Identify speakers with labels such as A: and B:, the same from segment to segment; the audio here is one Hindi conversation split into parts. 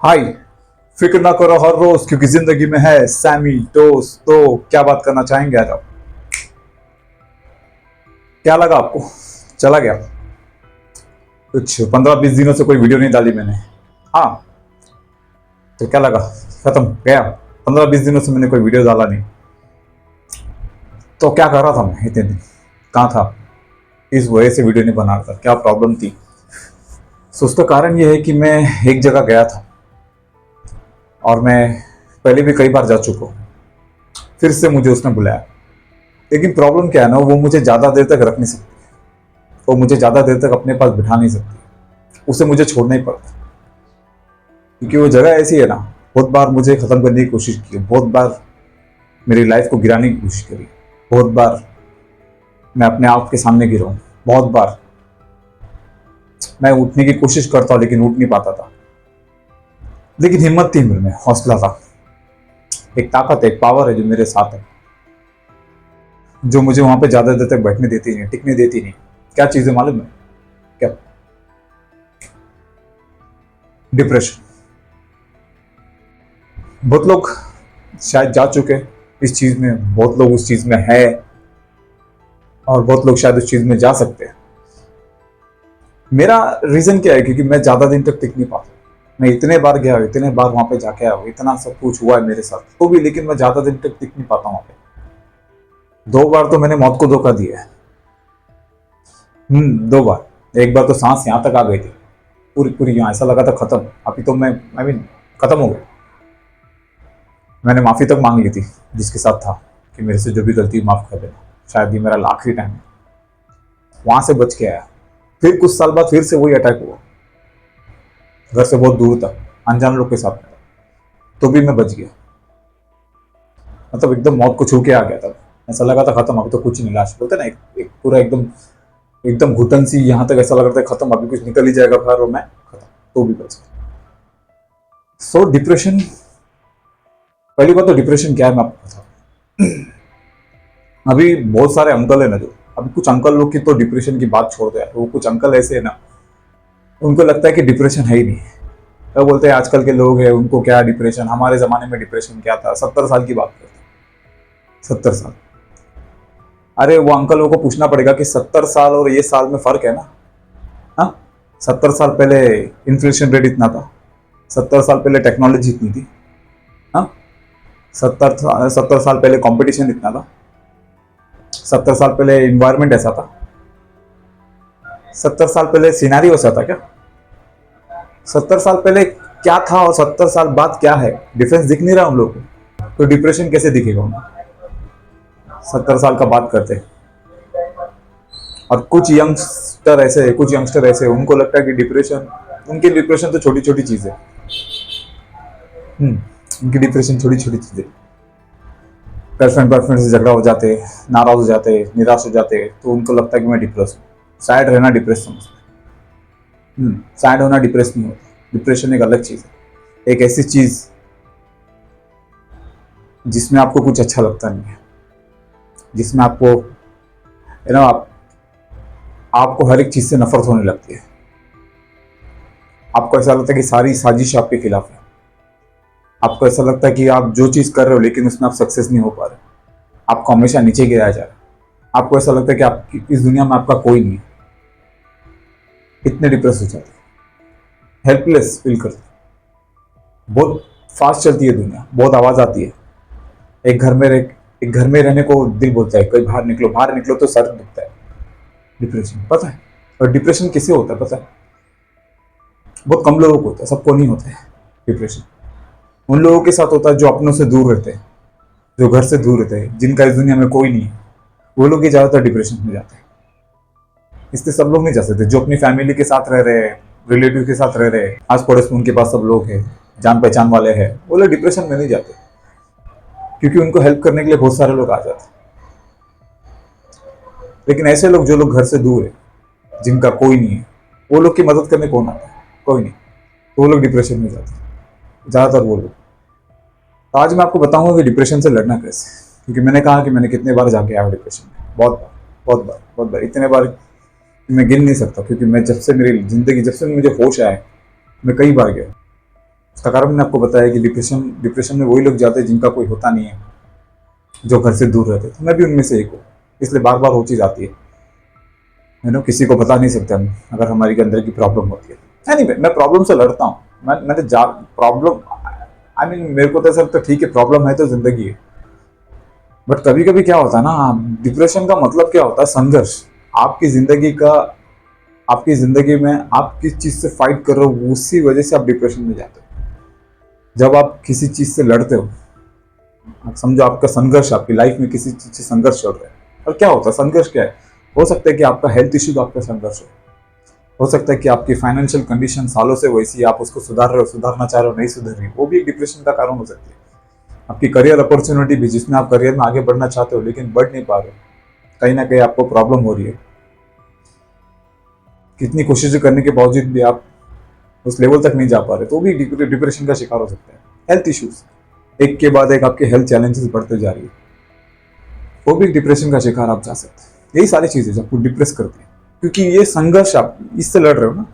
A: हाय। फिक्र ना करो हर रोज, क्योंकि जिंदगी में है सैमी टोस। तो क्या बात करना चाहेंगे आज आप? क्या लगा आपको? चला गया? कुछ 15-20 दिनों से कोई वीडियो नहीं डाली मैंने। हाँ, तो क्या लगा? खत्म गया? 15-20 दिनों से मैंने कोई वीडियो डाला नहीं, तो क्या कर रहा था मैं इतने दिन? कहाँ था? इस वजह से वीडियो नहीं बना रहा था? क्या प्रॉब्लम थी? सो उसका कारण यह है कि मैं एक जगह गया था, और मैं पहले भी कई बार जा चुका हूँ। फिर से मुझे उसने बुलाया, लेकिन प्रॉब्लम क्या है ना, वो मुझे ज़्यादा देर तक रख नहीं सकती। वो मुझे ज़्यादा देर तक अपने पास बिठा नहीं सकती। उसे मुझे छोड़ना ही पड़ता, क्योंकि वो जगह ऐसी है ना। बहुत बार मुझे ख़त्म करने की कोशिश की, बहुत बार मेरी लाइफ को गिराने की कोशिश करी, बहुत बार मैं अपने आप के सामने गिरा हूँ, बहुत बार मैं उठने की कोशिश करता हूँ लेकिन उठ नहीं पाता था। लेकिन हिम्मत थी मेरे में, हौसला था, एक ताकत है, एक पावर है जो मेरे साथ है, जो मुझे वहां पे ज़्यादा देर तक बैठने देती नहीं, टिकने देती नहीं। क्या चीज़ है मालूम है? क्या? डिप्रेशन। बहुत लोग शायद जा चुके हैं इस चीज़ में, बहुत लोग उस चीज़ में है, और बहुत लोग शायद उस चीज़ में जा सकते हैं। मेरा रीज़न क्या है? क्योंकि मैं ज़्यादा दिन तक टिक नहीं पाता। मैं इतने बार गया हूँ, इतने बार वहाँ पे जाके आया हूँ, इतना सब कुछ हुआ है मेरे साथ, तो भी लेकिन मैं ज़्यादा दिन तक टिक नहीं पाता वहाँ पे। 2 बार तो मैंने मौत को धोखा दिया है। 2 बार। एक बार तो सांस यहाँ तक आ गई थी, पूरी पूरी यहाँ, ऐसा लगा था खत्म। अभी तो मैं आई मीन खत्म हो गया। मैंने माफ़ी तक मांग ली थी जिसके साथ था, कि मेरे से जो भी गलती माफ़ कर देना, शायद ये मेरा आखिरी टाइम है। वहाँ से बच के आया। फिर कुछ साल बाद फिर से वही अटैक हुआ, घर से बहुत दूर था, अनजान लोग के साथ में था, तो भी मैं बच गया। मतलब एकदम मौत को छू के आ गया था। ऐसा लगा था खत्म, अभी तो कुछ नहीं, लाश बोलते ना, एक पूरा एकदम एकदम घुटन सी यहाँ तक, ऐसा लग रहा था खत्म, अभी कुछ निकल ही जाएगा बाहर, और मैं खत्म, तो भी बच गया। सो डिप्रेशन, पहली बात तो डिप्रेशन क्या है मैं आपको बताऊं। अभी बहुत सारे अंकल है ना, जो अभी कुछ अंकल लोग की तो डिप्रेशन की बात छोड़ दो यार, वो कुछ अंकल ऐसे है ना, उनको लगता है कि डिप्रेशन है ही नहीं। वो बोलते हैं आजकल के लोग हैं, उनको क्या डिप्रेशन, हमारे जमाने में डिप्रेशन क्या था। 70 साल की बात करते हैं, 70 साल। अरे वो अंकलों को पूछना पड़ेगा कि 70 साल और ये साल में फर्क है ना। हाँ, 70 साल पहले इन्फ्लेशन रेट इतना था, 70 साल पहले टेक्नोलॉजी इतनी थी। हाँ, 70 साल पहले कंपटीशन इतना था, 70 साल पहले इन्वायरमेंट ऐसा था, 70 साल पहले सिनेरियो ऐसा था क्या? 70 साल पहले क्या था और 70 साल बाद क्या है, डिफरेंस दिख नहीं रहा उन लोगों को, तो डिप्रेशन कैसे दिखेगा उन्हें? 70 साल का बात करते हैं। और कुछ यंगस्टर ऐसे उनको लगता है कि डिप्रेशन, उनकी डिप्रेशन तो छोटी छोटी चीज है। उनकी डिप्रेशन छोटी छोटी चीजें, गर्लफ्रेंड बॉयफ्रेंड से झगड़ा हो जाते, नाराज हो जाते, निराश हो जाते, तो उनको लगता है कि मैं डिप्रेस हूँ। सैड रहना डिप्रेस समझते हैं। सैड होना डिप्रेस नहीं होता। डिप्रेशन एक अलग चीज है, एक ऐसी चीज जिसमें आपको कुछ अच्छा लगता नहीं है, जिसमें आपको आपको हर एक चीज से नफरत होने लगती है। आपको ऐसा लगता है कि सारी साजिश आपके खिलाफ है। आपको ऐसा लगता है कि आप जो चीज कर रहे हो लेकिन उसमें आप सक्सेस नहीं हो पा रहे, आपको हमेशा नीचे गिराया जा रहा है। आपको ऐसा लगता है कि आप इस दुनिया में आपका कोई नहीं है। इतने डिप्रेस हो जाते, हेल्पलेस फील करते। बहुत फास्ट चलती है दुनिया, बहुत आवाज आती है। एक घर में रहने को दिल बोलता है, कहीं बाहर निकलो, बाहर निकलो तो सर दुखता है। डिप्रेशन पता है? और डिप्रेशन किसे होता है पता है? बहुत कम लोगों को होता है, सबको नहीं होता है डिप्रेशन। उन लोगों के साथ होता है जो अपनों से दूर रहते हैं, जो घर से दूर रहते हैं, जिनका इस दुनिया में कोई नहीं है। वो लोग ही ज्यादातर डिप्रेशन में जाते हैं। इसलिए सब लोग नहीं जा सकते। जो अपनी फैमिली के साथ रह रहे हैं, रिलेटिव के साथ रह रहे हैं, आस पड़ोस में उनके पास सब लोग हैं, जान पहचान वाले हैं, वो लोग डिप्रेशन में नहीं जाते, क्योंकि उनको हेल्प करने के लिए बहुत सारे लोग आ जाते हैं। लेकिन ऐसे लोग, जो लोग घर से दूर है, जिनका कोई नहीं है, वो लोग की मदद करने कौन आता है? कोई नहीं, तो वो लोग डिप्रेशन में जाते हैं ज्यादातर वो लोग। तो आज मैं आपको बताऊंगा कि डिप्रेशन से लड़ना कैसे, क्योंकि मैंने कहा कि मैंने कितने बार जाके आया हूँ डिप्रेशन में, बहुत बार, बहुत बार, बहुत बार, इतने बार मैं गिन नहीं सकता, क्योंकि मैं जब से मेरी जिंदगी, जब से मुझे होश आया है, मैं कई बार गया। इसका कारण मैंने आपको बताया कि डिप्रेशन में वही लोग जाते हैं जिनका कोई होता नहीं है, जो घर से दूर रहते, तो मैं भी उनमें से एक हूँ। इसलिए बार बार वो चीज़ आती है किसी को बता नहीं सकते हम अगर हमारे अंदर की प्रॉब्लम होती है। नहीं, मैं प्रॉब्लम से लड़ता हूँ। मैंने जा प्रॉब्लम, आई मीन मेरे को तो ऐसा लगता है ठीक है, प्रॉब्लम है तो जिंदगी है। बट कभी कभी क्या होता है ना, डिप्रेशन का मतलब क्या होता है, संघर्ष। आपकी जिंदगी का आपकी जिंदगी में आप किस चीज से फाइट कर रहे हो, उसी वजह से आप डिप्रेशन में जाते हो। जब आप किसी चीज से लड़ते हो, आप समझो आपका संघर्ष, आपकी लाइफ में किसी चीज से संघर्ष चल रहा है। और क्या होता है संघर्ष, क्या है? हो सकता है कि आपका हेल्थ इश्यू का आपका संघर्ष हो सकता है कि आपकी फाइनेंशियल कंडीशन सालों से वैसी है, आप उसको सुधार रहे हो, सुधारना चाह रहे हो, नहीं सुधर रही, वो भी एक डिप्रेशन का कारण हो सकती है। आपकी करियर अपॉर्चुनिटी भी, जिसमें आप करियर में आगे बढ़ना चाहते हो लेकिन बढ़ नहीं पा रहे हो, कहीं ना कहीं आपको प्रॉब्लम हो रही है। कितनी कोशिशें करने के बावजूद भी आप उस लेवल तक नहीं जा पा रहे, तो भी डिप्रेशन का शिकार हो सकता है। हेल्थ इश्यूज, एक के बाद एक आपके हेल्थ चैलेंजेस बढ़ते जा रही है, वो भी डिप्रेशन का शिकार आप जा सकते हैं। यही सारी चीजें जो आपको डिप्रेस करती है, क्योंकि ये संघर्ष आप इससे लड़ रहे हो ना,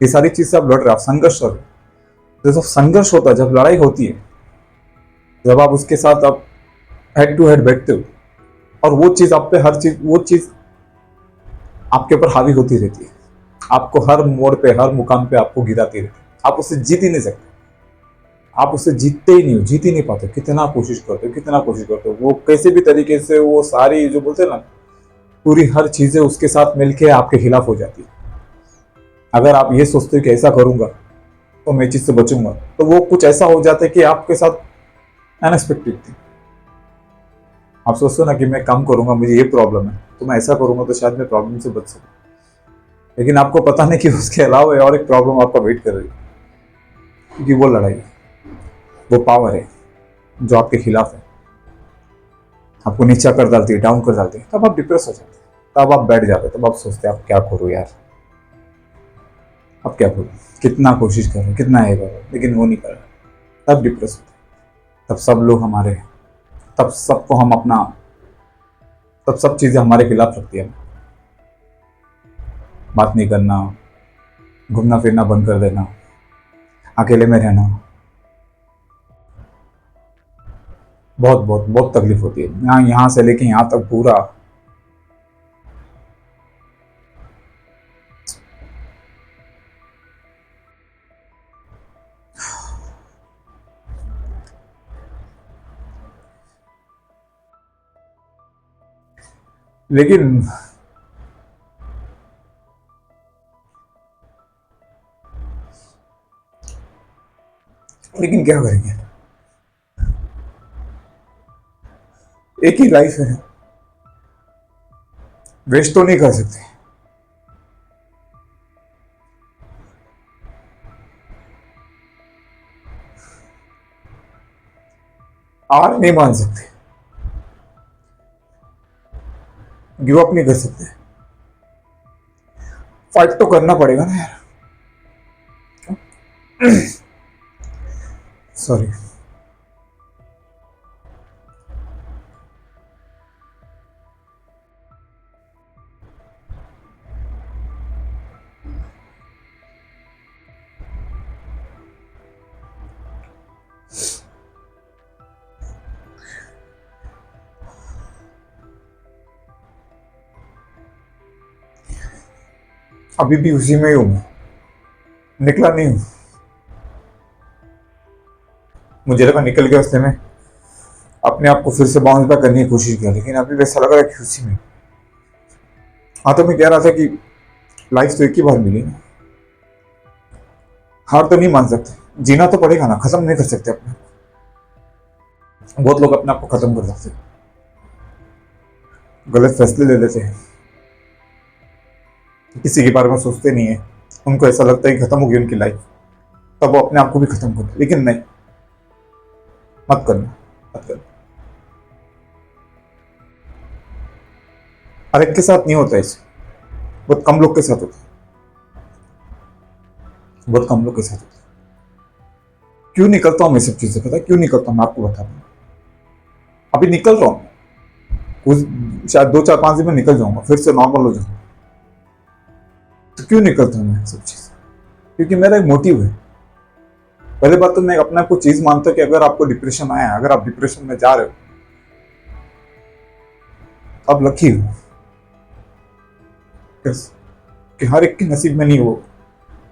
A: ये सारी चीज से आप लड़ रहे हो, आप संघर्ष कर रहे हो। तो जब संघर्ष होता है, जब लड़ाई होती है, जब आप उसके साथ आप हेड टू हेड बैठते हो, और वो चीज आप पे, हर चीज, वो चीज आपके ऊपर हावी होती रहती है, आपको हर मोड़ पे, हर मुकाम पे आपको गिराती रहती है, आप उससे जीत ही नहीं सकते, आप उससे जीतते ही नहीं हो, जीत ही नहीं पाते। कितना कोशिश करते हो, कितना कोशिश करते हो, वो कैसे भी तरीके से, वो सारी जो बोलते हैं ना, पूरी हर चीजें उसके साथ मिलके आपके खिलाफ हो जाती है। अगर आप ये सोचते हो कि ऐसा करूंगा तो मैं चीज से बचूंगा, तो वो कुछ ऐसा हो जाता है कि आपके साथ अनएक्सपेक्टेड थी। आप सोचते हो ना कि मैं काम करूंगा, मुझे ये प्रॉब्लम है, तो मैं ऐसा करूंगा तो शायद मैं प्रॉब्लम से बच सकूं, लेकिन आपको पता नहीं कि उसके अलावा और एक प्रॉब्लम आपका वेट कर रही है, क्योंकि वो लड़ाई, वो पावर है जो आपके खिलाफ है, आपको नीचा कर डालती है, डाउन कर डालती है। तब आप डिप्रेस हो जाते हैं, तब आप बैठ जाते हैं, तब आप सोचते हैं आप क्या करूँ यार, अब क्या करूँ, कितना कोशिश कर रहे हैं, कितना है करो, लेकिन वो नहीं कर रहा। तब डिप्रेस होते हैं, तब सब लोग हमारे, तब सबको हम अपना, तब सब चीज़ें हमारे खिलाफ रखती है। बात नहीं करना, घूमना फिरना बंद कर देना, अकेले में रहना, बहुत बहुत बहुत तकलीफ होती है। यहाँ से लेके यहाँ तक पूरा। लेकिन लेकिन क्या करेंगे, एक ही लाइफ है, वेस्ट तो नहीं कर सकते, हार नहीं मान सकते, गिव अप नहीं कर सकते, फाइट तो करना पड़ेगा ना यार। सॉरी। अभी भी उसी में ही हूं, निकला नहीं हूं। मुझे लगा निकल गया, उसने मैं अपने आप को फिर से बाउंस बैक करने की कोशिश किया, लेकिन अभी वैसा लग रहा है कि उसी में। हाँ, तो मैं कह रहा था कि लाइफ तो एक ही बार मिली ना, हार तो नहीं मान सकते, जीना तो पड़ेगा ना, खत्म नहीं कर सकते अपने। बहुत लोग अपने आप को खत्म कर सकते हैं, गलत फैसले ले लेते हैं, किसी के बारे में सोचते नहीं है, उनको ऐसा लगता है कि खत्म होगी उनकी लाइफ, तब वो अपने आप को भी खत्म करते, लेकिन नहीं, मत करना, मत करना। हर एक के साथ नहीं होता ऐसे, बहुत कम लोग के साथ होता है, बहुत कम लोग के साथ होता है। क्यों निकलता हूं मैं सब चीजें, पता है क्यों निकलता हूं, मैं आपको बता दूं। अभी निकल रहा हूं, कुछ शायद 2 4 5 दिन में निकल जाऊंगा, फिर से नॉर्मल हो जाऊंगा। तो क्यों निकलता हूं मैं सब चीज, क्योंकि मेरा एक मोटिव है, पहले बात तो मैं अपने आप को चीज मानता हूँ कि अगर आपको डिप्रेशन आया, अगर आप डिप्रेशन में जा रहे हो, आप लकी हो। Yes, कि हर एक के नसीब में नहीं हो,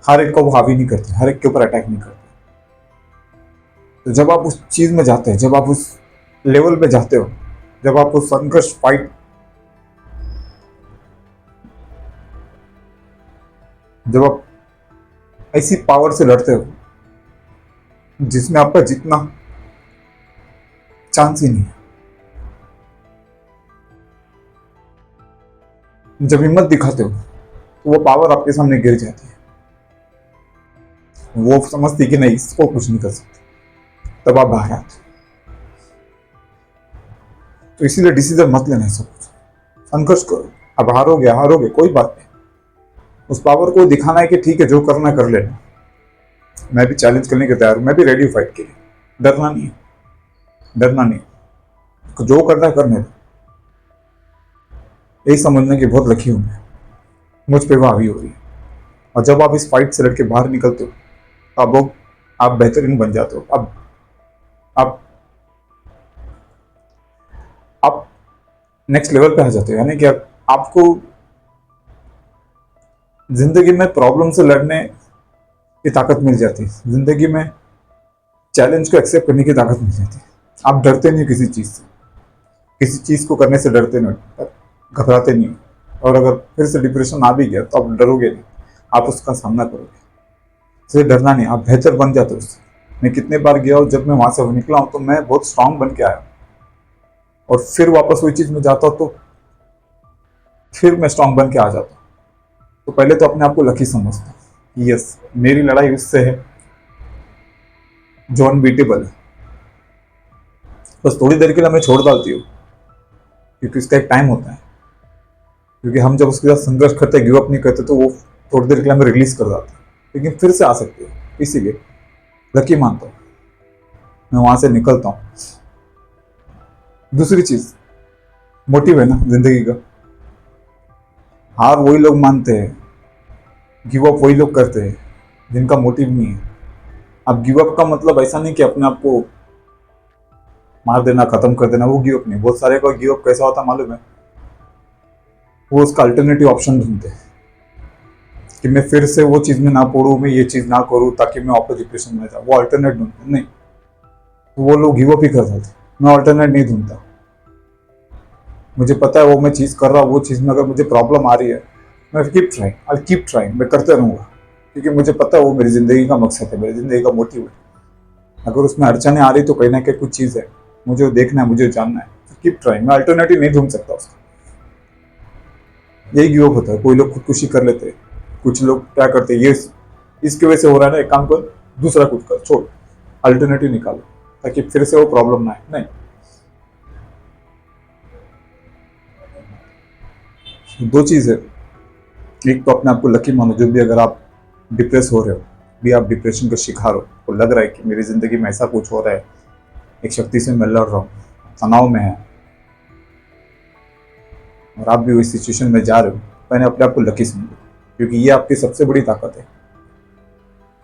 A: हर एक को वो हावी नहीं करते, हर एक के ऊपर अटैक नहीं करते। तो जब आप उस चीज में जाते हैं, जब आप उस लेवल पे जाते हो, जब आप उस संघर्ष फाइट, जब आप ऐसी पावर से लड़ते हो जिसमें आपका जीतना चांस ही नहीं है, जब हिम्मत दिखाते हो तो वो पावर आपके सामने गिर जाती है। वो समझती कि नहीं, इसको कुछ नहीं कर सकते, तब आप बाहर आते हो। तो इसीलिए डिसीजन मत लेना है, सब कुछ संघर्ष करो। अब हारोगे हारोगे कोई बात नहीं, उस पावर को दिखाना है कि ठीक है, जो करना है कर लेना। मैं भी चैलेंज करने के तैयार हूं, मैं भी रेडी हूं फाइट के लिए। डरना नहीं है, डरना नहीं, जो करना है करने दो। यही समझना कि बहुत लकी हूं मैं, मुझ पे वो हावी हो रही है। और जब आप इस फाइट से लड़के बाहर निकलते हो, अब आप बेहतरीन बन जाते हो। अब आप आप नेक्स्ट लेवल पे आ जाते हो, यानी कि आपको जिंदगी में प्रॉब्लम से लड़ने की ताकत मिल जाती है, जिंदगी में चैलेंज को एक्सेप्ट करने की ताकत मिल जाती है। आप डरते नहीं किसी चीज से, किसी चीज को करने से डरते नहीं, घबराते नहीं। और अगर फिर से डिप्रेशन आ भी गया तो आप डरोगे नहीं, आप उसका सामना करोगे। इसलिए डरना नहीं, आप बेहतर बन जाते हो उससे। मैं कितने बार गया हूँ, जब मैं वहां से निकला हूँ तो मैं बहुत स्ट्रांग बन के आया, और फिर वापस वही चीज में जाता हूँ तो फिर मैं स्ट्रांग बन के आ जाता हूँ। तो पहले तो अपने आप को लकी समझता हूँ, यस मेरी लड़ाई उससे है जो अनबीटेबल है। बस थोड़ी देर के लिए मैं छोड़ डालती हूँ, क्योंकि उसका एक टाइम होता है। क्योंकि हम जब उसके साथ संघर्ष करते, गिव अप नहीं करते, तो वो थोड़ी देर के लिए हमें रिलीज कर देते हैं, लेकिन फिर से आ सकती है। इसीलिए लकी मानता हूँ, मैं वहां से निकलता हूँ। दूसरी चीज मोटिव है ना जिंदगी का। हार वही लोग मानते हैं, गिव अप वही लोग करते हैं जिनका मोटिव नहीं है। अब गिव अप का मतलब ऐसा नहीं कि अपने आप को मार देना, खत्म कर देना, वो गिव अप नहीं। बहुत सारे का गिव अप कैसा होता मालूम है, वो उसका अल्टरनेटिव ऑप्शन ढूंढते हैं कि मैं फिर से वो चीज में ना पड़ूं, मैं ये चीज ना करूं ताकि मैं वापस डिप्रेशन में जाऊं। वो अल्टरनेट ढूंढते नहीं, वो लोग गिव अप ही कर देते। मैं अल्टरनेट नहीं ढूंढता। मुझे पता है वो मैं चीज कर रहा हूँ, वो चीज में अगर मुझे प्रॉब्लम आ रही है, मैं keep trying, I keep trying, मैं करते रहूंगा। क्योंकि मुझे पता है वो मेरी जिंदगी का मकसद है, मेरी जिंदगी का मोटिव है। अगर उसमें अड़चने आ रही तो कहीं ना कहीं कुछ चीज है, मुझे देखना है, मुझे जानना है। कीप ट्राइंग, मैं अल्टरनेटिव नहीं ढूंढ सकता उसका। यही गिव अप होता है। कोई लोग खुदकुशी कर लेते हैं, कुछ लोग क्या करते हैं, ये इसकी वजह से हो रहा है ना, एक काम कर, दूसरा कुछ कर, छोड़, अल्टरनेटिव निकालो ताकि फिर से वो प्रॉब्लम ना आए। नहीं, दो चीज है। एक तो अपने आप को लकी मानो, जो भी अगर आप डिप्रेस हो रहे हो, भी आप डिप्रेशन का शिकार हो, तो लग रहा है कि मेरी जिंदगी में ऐसा कुछ हो रहा है, एक शक्ति से मैं लड़ रहा हूँ, तनाव में है, और आप भी उस सिचुएशन में जा रहे हो, मैंने अपने आप को लकी समझो। क्योंकि ये आपकी सबसे बड़ी ताकत है।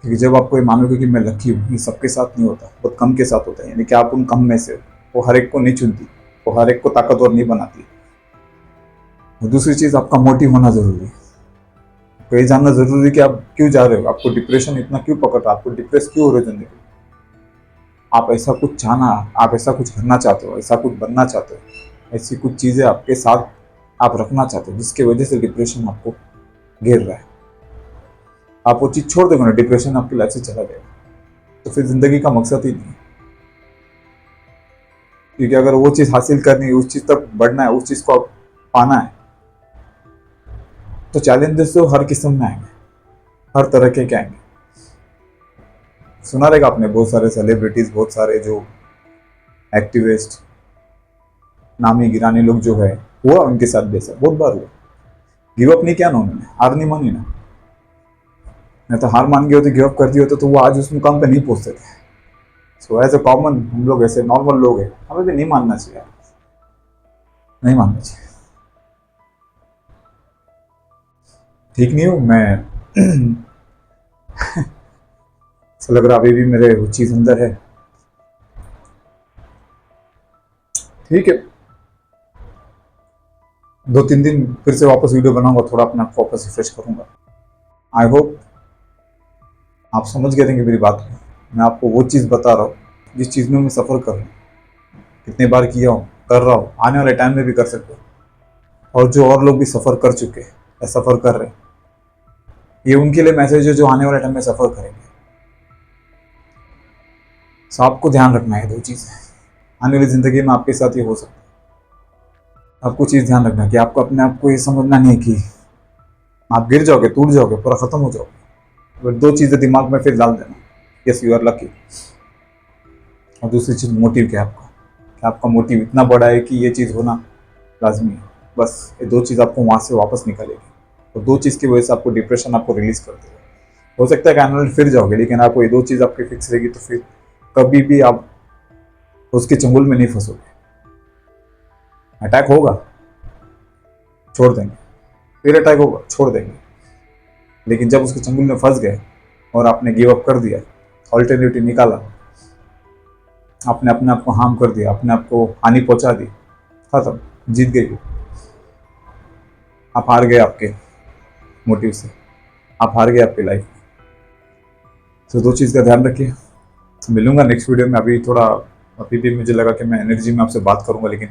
A: क्योंकि जब आपको ये मानोगे कि मैं लकी हूँ, ये सबके साथ नहीं होता, बहुत कम के साथ होता है। यानी कि आप उन कम में से हो। वो हर एक को नहीं चुनती, वो हर एक को ताकतवर नहीं बनाती। और दूसरी चीज, आपका मोटिव होना जरूरी है। तो ये जानना जरूरी है कि आप क्यों जा रहे हो, आपको डिप्रेशन इतना क्यों पकड़ रहा है, आपको डिप्रेस क्यों हो रहे हो जिंदगी। आप ऐसा कुछ चाहना, आप ऐसा कुछ करना चाहते हो, ऐसा कुछ बनना चाहते हो, ऐसी कुछ चीजें आपके साथ आप रखना चाहते हो जिसकी वजह से डिप्रेशन आपको घेर रहा है। आप वो चीज छोड़ दोगे ना, डिप्रेशन आपकी लाइफ से चला जाएगा। तो फिर जिंदगी का मकसद ही नहीं है। क्योंकि अगर वो चीज हासिल करनी है, उस चीज तक बढ़ना है, उस चीज को पाना है, तो चैलेंजेस तो हर किस्म में आएंगे, हर तरह के आएंगे। सुना रहेगा आपने, बहुत सारे सेलिब्रिटीज, बहुत सारे जो एक्टिविस्ट, नामी गिरानी लोग जो है, हुआ उनके साथ बेसा बहुत बार हुआ। गिव अप नहीं किया ना उन्होंने, हार नहीं मानी ना। नहीं तो हार मान गए होते, गिव अप कर दिए होते, तो वो आज उस मुकाम पे नहीं पहुंचते थे। सो एज ए कॉमन, हम लोग ऐसे नॉर्मल लोग हैं, हमें भी नहीं मानना चाहिए, नहीं मानना चाहिए। ठीक नहीं हूँ मैं ऐसा लग रहा अभी भी मेरे वो चीज़ अंदर है। ठीक है, 2-3 दिन फिर से वापस वीडियो बनाऊंगा, थोड़ा अपने आप को वापस रिफ्रेश करूंगा। आई होप आप समझ गए थे कि मेरी बात को। मैं आपको वो चीज़ बता रहा हूँ जिस चीज़ में मैं सफ़र कर रहा हूँ, कितने बार किया हूँ, कर रहा हूँ, आने वाले टाइम में भी कर सकते हो। और जो और लोग भी सफ़र कर चुके हैं या सफ़र कर रहे हैं, ये उनके लिए मैसेज है जो आने वाले टाइम में सफ़र करेंगे। सो आपको ध्यान रखना है 2 चीज़ें, आने वाली ज़िंदगी में आपके साथ ये हो सकता है। आपको चीज़ ध्यान रखना है कि आपको अपने आप को ये समझना नहीं है कि आप गिर जाओगे, टूट जाओगे, पूरा ख़त्म हो जाओगे। अगर 2 चीज़ें दिमाग में फिर डाल देना, यस यू आर लकी। और दूसरी चीज़ मोटिव क्या है आपका, कि आपका मोटिव इतना बड़ा है कि ये चीज़ होना लाजमी है। बस ये 2 चीज़ आपको वहाँ से वापस निकालेगी। और 2 चीज़ की वजह से आपको डिप्रेशन आपको रिलीज़ कर देगा। हो सकता है कि आने फिर जाओगे, लेकिन आपको ये 2 चीज़ आपकी फिक्स रहेगी, तो फिर कभी भी आप उसके चंगुल में नहीं फंसोगे। अटैक होगा, छोड़ देंगे, फिर अटैक होगा, छोड़ देंगे। लेकिन जब उसके चंगुल में फंस गए और आपने गिव अप कर दिया, ऑल्टरनेटिव निकाला, आपने अपने आप को हार्म कर दिया, अपने आप को हानि पहुंचा दी, खत्म, जीत गई। आप हार गए आपके मोटिव से, आप हार गए आपकी लाइफ। तो 2 चीज़ का ध्यान रखिए। मिलूंगा नेक्स्ट वीडियो में। अभी थोड़ा, अभी भी मुझे लगा कि मैं एनर्जी में आपसे बात करूंगा, लेकिन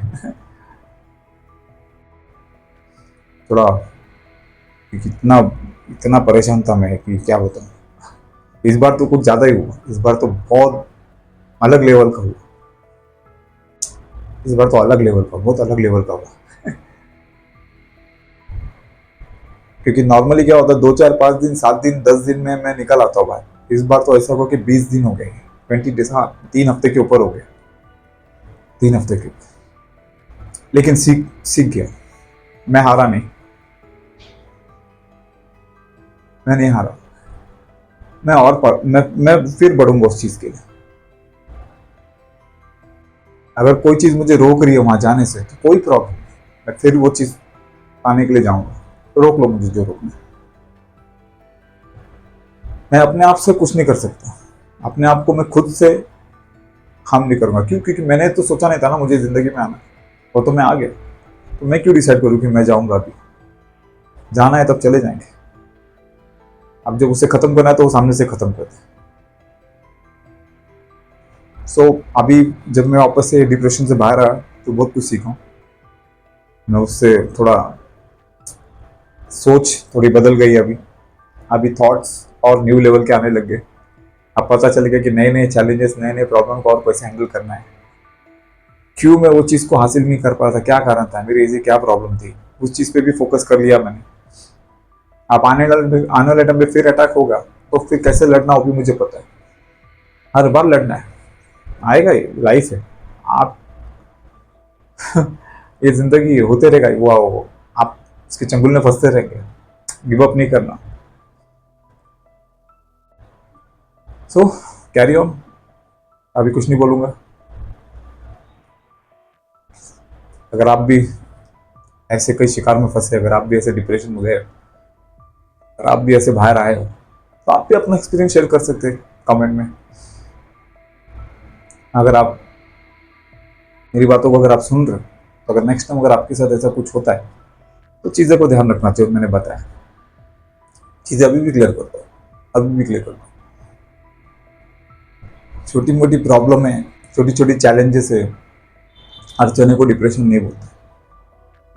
A: थोड़ा इतना इतना परेशान था मैं कि क्या बताऊं। इस बार तो कुछ ज़्यादा ही हुआ, इस बार तो बहुत अलग लेवल का हुआ, इस बार तो अलग लेवल का, बहुत अलग लेवल का हुआ। क्योंकि नॉर्मली क्या होता है, 2 4 5 दिन, 7 दिन, 10 दिन में मैं निकल आता हूँ बाहर। इस बार तो ऐसा हुआ कि 20 दिन हो गए, 20 डेज, हाँ 3 हफ्ते के ऊपर हो गए, 3 हफ्ते के ऊपर। लेकिन सीख सीख गया, मैं हारा नहीं, मैं नहीं हारा। मैं फिर बढ़ूंगा उस चीज़ के लिए। अगर कोई चीज़ मुझे रोक रही है वहां जाने से, तो कोई प्रॉब्लम नहीं, मैं फिर वो चीज़ पाने के लिए जाऊंगा। रोक लो मुझे जो रोकना है। मैं अपने आप से कुछ नहीं कर सकता, अपने आप को मैं खुद से हम नहीं करूंगा। क्यों? क्योंकि मैंने तो सोचा नहीं था ना मुझे जिंदगी में आना, वो तो मैं आ गया। तो मैं क्यों डिसाइड करूं कि मैं जाऊंगा? अभी जाना है तब चले जाएंगे। अब जब उसे खत्म करना है तो वो सामने से खत्म करते हैं। सो अभी जब मैं वापस से डिप्रेशन से बाहर आया तो बहुत कुछ सीखा। मैं उससे थोड़ा सोच थोड़ी बदल गई। अभी अभी थॉट्स और न्यू लेवल के आने लग गए। अब पता चल गया कि नए नए चैलेंजेस, नए नए प्रॉब्लम को और कैसे हैंडल करना है। क्यों मैं वो चीज़ को हासिल नहीं कर पा था, क्या कारण था, मेरी ऐसी क्या प्रॉब्लम थी, उस चीज़ पे भी फोकस कर लिया मैंने। अब आने वाले टाइम पे फिर अटैक होगा, तो फिर कैसे लड़ना वो भी मुझे पता है। हर बार लड़ना है, आएगा, ये लाइफ है। आप ये जिंदगी होते रहेगा, वो आप उसके चंगुल में फंसते रहेंगे। गिव अप नहीं करना। सो कैरी ऑन। अभी कुछ नहीं बोलूंगा। अगर आप भी ऐसे कई शिकार में फंसे, अगर आप भी ऐसे डिप्रेशन में गए, अगर आप भी ऐसे बाहर आए हो, तो आप भी अपना एक्सपीरियंस शेयर कर सकते हैं कमेंट में। अगर आप मेरी बातों को अगर आप सुन रहे हो, तो अगर नेक्स्ट टाइम अगर आपके साथ ऐसा कुछ होता है, तो चीज़ें को ध्यान रखना चाहिए। मैंने बताया चीज़ें अभी भी क्लियर करता हूँ, अभी भी क्लियर करता हूँ। छोटी मोटी प्रॉब्लम है, छोटी छोटी चैलेंजेस है, अड़चने को डिप्रेशन नहीं बोलते।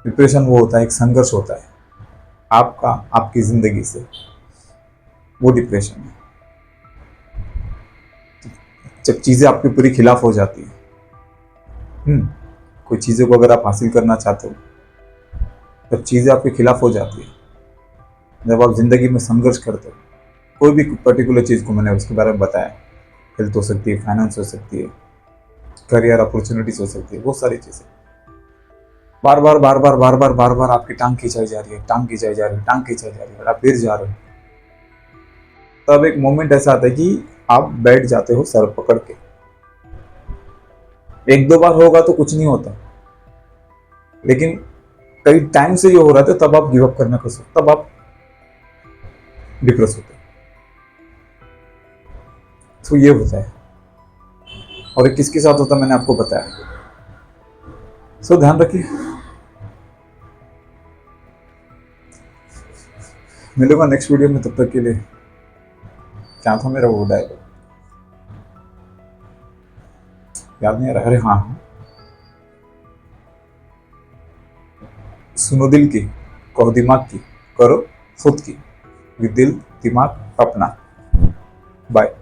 A: डिप्रेशन वो होता है, एक संघर्ष होता है आपका आपकी जिंदगी से, वो डिप्रेशन है। जब चीज़ें आपके पूरी खिलाफ हो जाती है, कोई चीज़ों को अगर आप हासिल करना चाहते हो, जब चीज़ें आपके खिलाफ हो जाती है, जब आप जिंदगी में संघर्ष करते हो, कोई भी पर्टिकुलर चीज़ को, मैंने उसके बारे में बताया, हेल्थ हो सकती है, फाइनेंस हो सकती है, करियर अपॉर्चुनिटीज हो सकती है, बहुत सारी चीज़ें। बार बार बार बार बार बार बार बार आपकी टांग खिंचाई जा रही है, टांग खिंचाई जा रही है, टांग खिंचाई जा रही है, और आप गिर जा रहे हो। तब एक मोमेंट ऐसा आता है कि आप बैठ जाते हो सर पकड़ के। 1 2 बार होगा तो कुछ नहीं होता, लेकिन कई टाइम से ये हो रहा था, तब आप गिव अप करना कर सकते, तब आप डिप्रेस होते। तो ये होता है, और ये किसके साथ होता है मैंने आपको बताया। सो ध्यान रखिए, मिलूंगा नेक्स्ट वीडियो में, तब तक के लिए क्या था मेरा वो डायलॉग, याद नहीं आ रहा। अरे हाँ, सुनो दिल की, कहो दिमाग की, करो खुद की, विद दिल दिमाग अपना। बाय।